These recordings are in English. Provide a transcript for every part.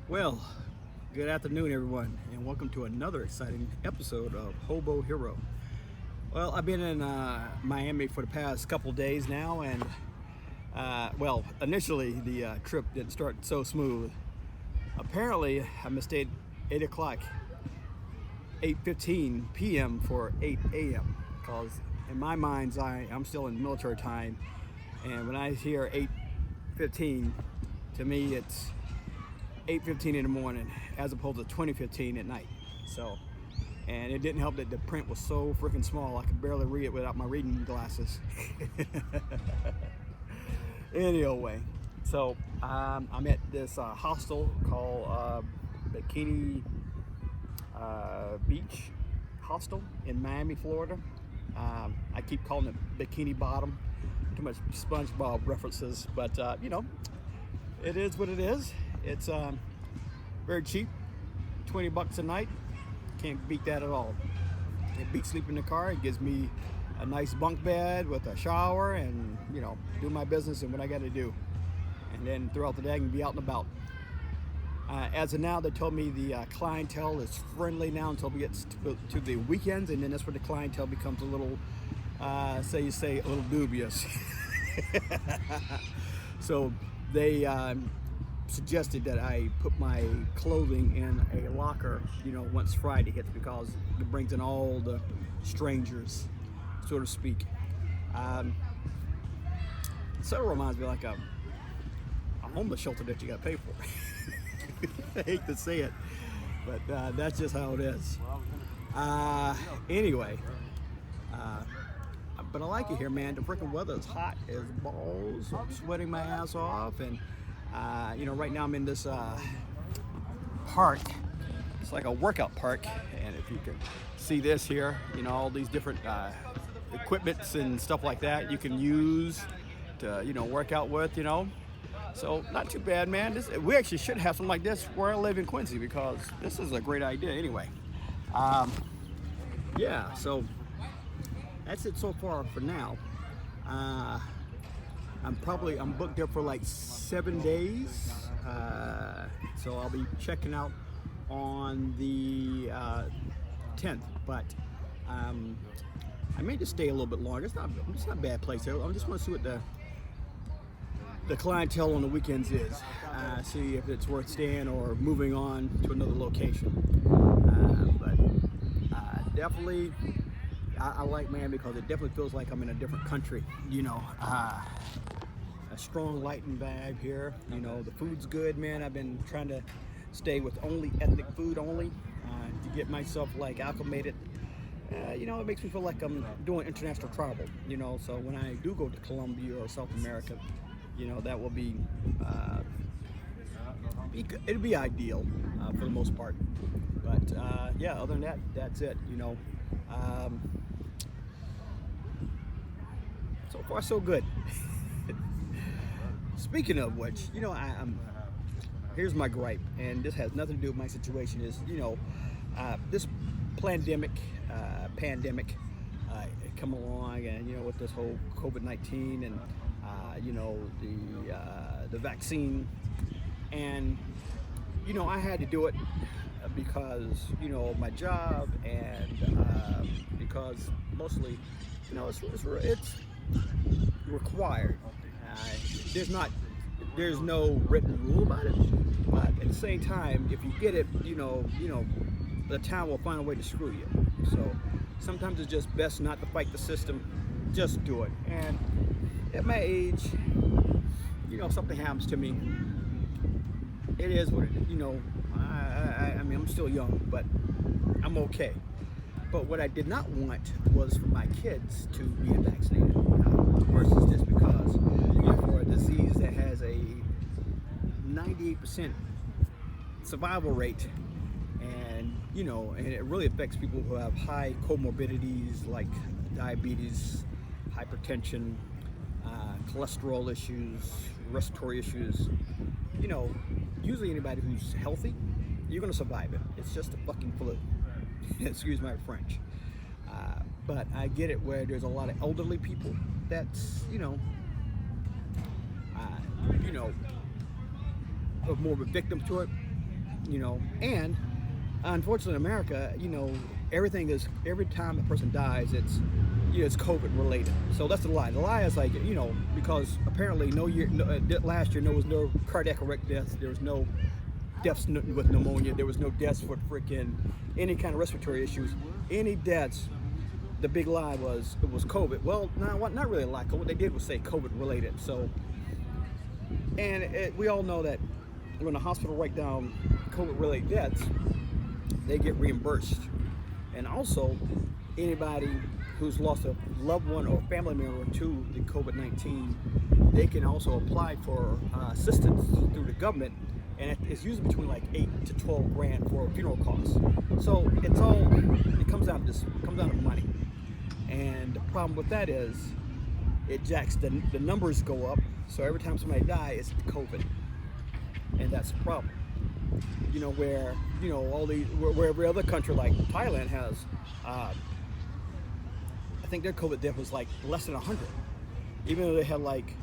Well, good afternoon, everyone, and welcome to another exciting episode of Hobo Hero. Well, I've been in Miami for the past couple days now, and initially the trip didn't start so smooth. Apparently, I mistake 8 o'clock, 8:15 p.m. for 8 a.m. because in my mind's eye, I'm still in military time, and when I hear 8:15, to me it's 8:15 in the morning as opposed to 20:15 at night. So, and it didn't help that the print was so freaking small I could barely read it without my reading glasses. Anyway, so I'm at this hostel called Bikini Beach Hostel in Miami, Florida. I keep calling it Bikini Bottom. Too much SpongeBob references, but it is what it is. It's very cheap, $20 a night. Can't beat that at all. It beats sleeping in the car. It gives me a nice bunk bed with a shower and, do my business and what I got to do. And then throughout the day, I can be out and about. As of now, they told me the clientele is friendly now until we get to the weekends, and then that's where the clientele becomes a little, a little dubious. So they suggested that I put my clothing in a locker, once Friday hits, because it brings in all the strangers, so to speak. Sort of reminds me like a homeless shelter that you got to pay for. I hate to say it, but that's just how it is. Anyway, but I like it here, man. The freaking weather is hot as balls. I'm sweating my ass off, and right now I'm in this park. It's like a workout park, and if you can see this here, all these different equipments and stuff like that you can use to, work out with, So not too bad, man. We actually should have something like this where I live in Quincy, because this is a great idea anyway. Yeah, so that's it so far for now. I'm booked there for like 7 days, so I'll be checking out on the 10th, but I may just stay a little bit longer. It's not a bad place here. I just want to see what the clientele on the weekends is, see if it's worth staying or moving on to another location. But definitely, I like Miami because it definitely feels like I'm in a different country. A strong lighting vibe here. The food's good, man. I've been trying to stay with only ethnic food only to get myself like acclimated. It makes me feel like I'm doing international travel. So when I do go to Colombia or South America, that will be it'll be ideal for the most part. But other than that, that's it. So far so good. Speaking of which, here's my gripe, and this has nothing to do with my situation. Is this pandemic come along, and with this whole COVID-19 and the vaccine, and I had to do it because of my job, and because mostly it's required. There's no written rule about it, but at the same time, if you get it, the town will find a way to screw you. So sometimes it's just best not to fight the system, just do it. And at my age, if something happens to me, it is what it is. I mean, I'm still young, but I'm okay. But what I did not want was for my kids to be vaccinated versus this, because for a disease that has a 98% survival rate, and and it really affects people who have high comorbidities like diabetes, hypertension, cholesterol issues, respiratory issues. Usually anybody who's healthy, you're gonna survive it. It's just a fucking flu. Excuse my French. But I get it where there's a lot of elderly people that's, are more of a victim to it. And unfortunately in America, everything is, every time a person dies, it's COVID related. So that's the lie. The lie is like, because apparently last year there was no cardiac arrest deaths, there was no deaths with pneumonia, there was no deaths for freaking any kind of respiratory issues. Any deaths, the big lie was it was COVID. Well, not really a lie. What they did was say COVID related. So, and we all know that when the hospital write down COVID related deaths, they get reimbursed. And also, anybody who's lost a loved one or family member to the COVID-19, they can also apply for assistance through the government, and it's usually between like 8 to 12 grand for funeral costs. So it comes down to money. And the problem with that is it jacks the numbers go up. So every time somebody dies, it's COVID, and that's the problem. Where where every other country like Thailand has, I think their COVID death was like less than 100, even though they had like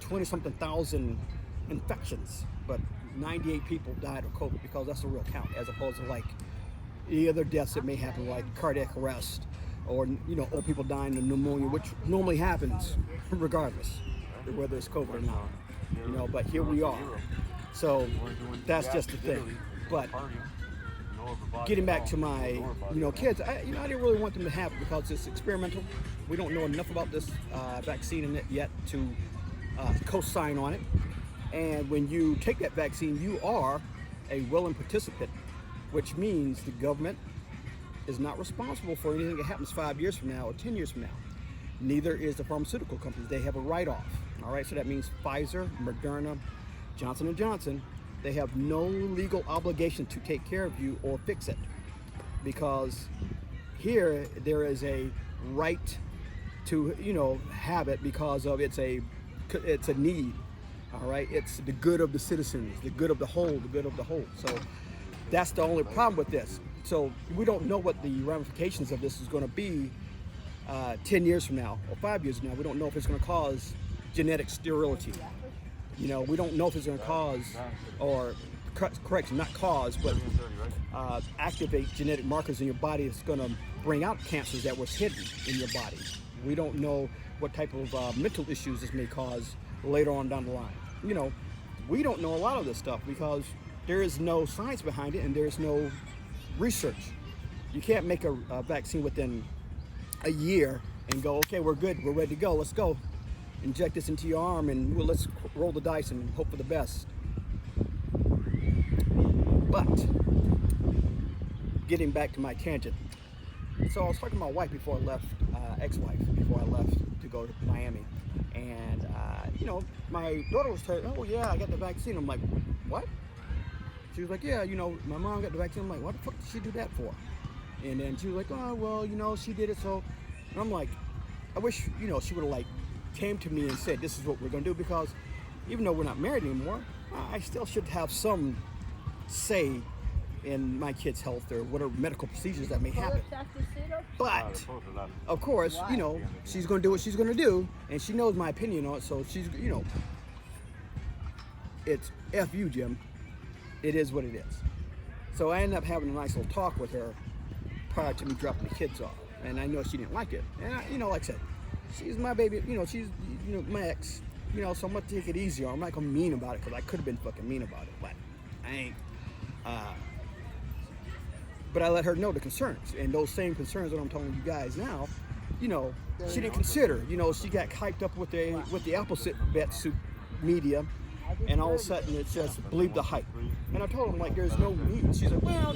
20-something thousand infections, but 98 people died of COVID, because that's the real count, as opposed to like the other deaths that may happen, like cardiac arrest, or old people dying of pneumonia, which normally happens regardless whether it's COVID or not. But here we are. So that's just the thing. But getting back to my kids, I didn't really want them to have it because it's experimental. We don't know enough about this vaccine in it yet to co-sign on it. And when you take that vaccine, you are a willing participant, which means the government is not responsible for anything that happens 5 years from now or 10 years from now. Neither is the pharmaceutical companies. They have a write-off. All right, so that means Pfizer, Moderna, Johnson & Johnson, they have no legal obligation to take care of you or fix it, because here there is a right to have it because of it's a need. All right, it's the good of the citizens, the good of the whole, So that's the only problem with this. So we don't know what the ramifications of this is going to be 10 years from now or 5 years from now. We don't know if it's going to cause genetic sterility. We don't know if it's going to cause, or correction, not cause, but activate genetic markers in your body that's going to bring out cancers that was hidden in your body. We don't know what type of mental issues this may cause later on down the line. We don't know a lot of this stuff because there is no science behind it and there's no research. You can't make a vaccine within a year and go, okay, we're good, we're ready to go, let's go. Inject this into your arm and let's roll the dice and hope for the best. But getting back to my tangent, so I was talking to my wife before I left, ex-wife, before I left to go to Miami, and my daughter was telling, oh yeah, I got the vaccine. I'm like, what? She was like, yeah, my mom got the vaccine. I'm like, what the fuck did she do that for? And then she was like, oh well, she did it, so. And I'm like, I wish she would have came to me and said, this is what we're going to do, because even though we're not married anymore, I still should have some say in my kid's health or whatever medical procedures that may happen. But of course, she's going to do what she's going to do, and she knows my opinion on it, so she's, it's F you, Jim. It is what it is. So I ended up having a nice little talk with her prior to me dropping the kids off, and I know she didn't like it. And like I said, she's my baby, she's, my ex, so I'm gonna take it easier. I'm not gonna be mean about it, because I could have been fucking mean about it, but I ain't. But I let her know the concerns, and those same concerns that I'm telling you guys now, she didn't consider. She got hyped up with the alphabet soup media, and all of a sudden it's just believe the hype. And I told him, there's no need. She's like, well,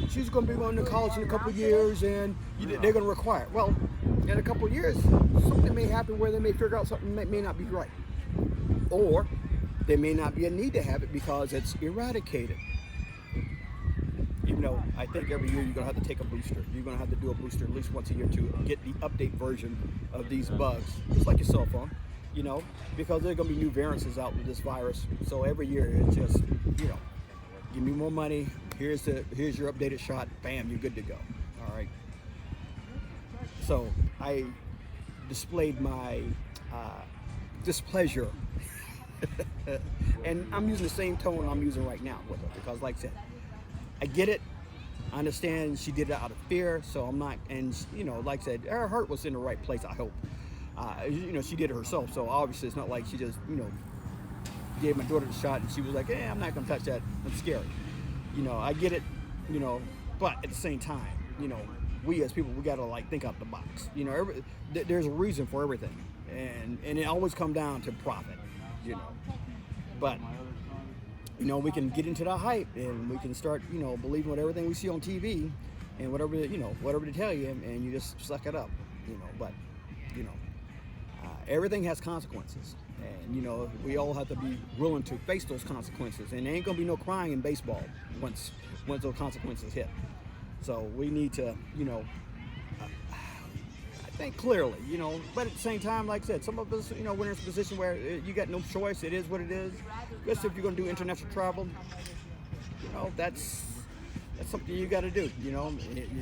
she's going to be going to college in a couple of years, and they're going to require it. Well, in a couple of years, something may happen where they may figure out something that may not be right. Or there may not be a need to have it because it's eradicated. Even though I think every year you're going to have to take a booster. You're going to have to do a booster at least once a year to get the update version of these bugs. Just like your cell phone, because there are going to be new variants out with this virus. So every year it's just, give me more money. Here's your updated shot. Bam, you're good to go. All right. So I displayed my displeasure And I'm using the same tone I'm using right now with her because, like I said, I get it. I understand she did it out of fear, so I'm not. And you know, like I said, her heart was in the right place. I hope. You know, she did it herself, so obviously it's not like she just, you know, gave my daughter the shot and she was like, I'm not gonna touch that. That's scary. You know, I get it. You know, but at the same time, you know, we as people, we gotta like think out the box. You know, there's a reason for everything, and it always comes down to profit. You know, but you know, we can get into the hype and we can start, you know, believing what everything we see on TV and whatever, you know, whatever they tell you, and you just suck it up. You know, but you know, everything has consequences, and you know, we all have to be willing to face those consequences. And there ain't gonna be no crying in baseball once those consequences hit. So we need to, you know, think clearly, you know. But at the same time, like I said, some of us, you know, we're in a position where you got no choice. It is what it is. Especially if you're gonna do international travel, you know, that's something you got to do. You know,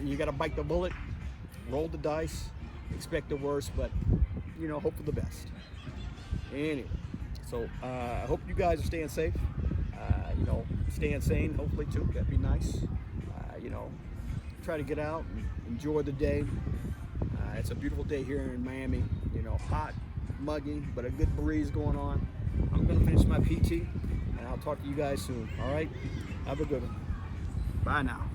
you got to bite the bullet, roll the dice, expect the worst, but you know, hope for the best. Anyway, so I hope you guys are staying safe. You know, staying sane, hopefully too. That'd be nice. You know, try to get out and enjoy the day. It's a beautiful day here in Miami. You know, hot, muggy, but a good breeze going on. I'm gonna finish my PT, and I'll talk to you guys soon. All right, have a good one. Bye now.